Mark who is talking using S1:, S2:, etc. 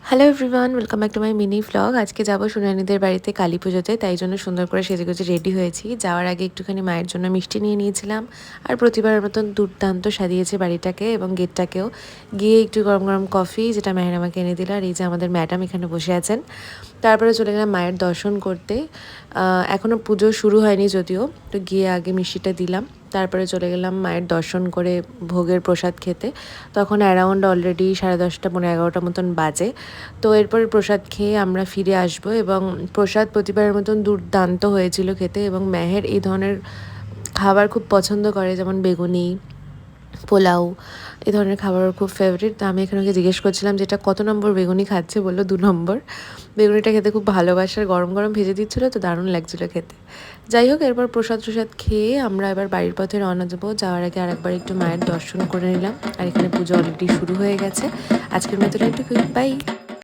S1: Hello everyone, welcome back to my mini vlog. আজকে যাবো সোনালীদের বাড়িতে কালী পুজোতে, তাই জন্য সুন্দর করে সেজেগুজে রেডি হয়েছি। যাওয়ার আগে একটুখানি মায়ের জন্য মিষ্টি নিয়ে নিয়েছিলাম, আর প্রতিবারের মতন দুর্দান্ত সাজিয়েছে বাড়িটাকে এবং গেটটাকেও। গিয়ে একটু গরম গরম কফি, যেটা মায়ের আমাকে এনে দিল, আর এই যে আমাদের ম্যাডাম এখানে বসে আছেন। তারপরে চলে গেলাম মায়ের দর্শন করতে। এখনও পুজো শুরু হয়নি যদিও, তো গিয়ে আগে মিষ্টিটা দিলাম, তারপরে চলে গেলাম মায়ের দর্শন করে ভোগের প্রসাদ খেতে। তখন অ্যারাউন্ড অলরেডি 10:30 পৌনে 11টা মতন বাজে। তো এরপরে প্রসাদ খেয়ে আমরা ফিরে আসব, এবং প্রসাদ প্রতিবারের মতন দুর্দান্ত হয়েছিল খেতে। এবং মেহের এই ধরনের খাবার খুব পছন্দ করে, যেমন বেগুনি, পোলাও, এই ধরনের খাবার খুব ফেভারিট। তো আমি এখানে ওকে জিজ্ঞেস করছিলাম যেটা কত নম্বর বেগুনি খাচ্ছে, বললো 2 নম্বর। বেগুনিটা খেতে খুব ভালোবাসার, গরম গরম ভেজে দিচ্ছিলো, তো দারুণ লাগছিলো খেতে। যাই হোক, এরপর প্রসাদ খেয়ে আমরা এবার বাড়ির পথে রওনা দেবো। যাওয়ার আগে আরেকবার একটু মায়ের দর্শন করে নিলাম, আর এখানে পুজো অলরেডি শুরু হয়ে গেছে। আজকের মতন একটু বাই।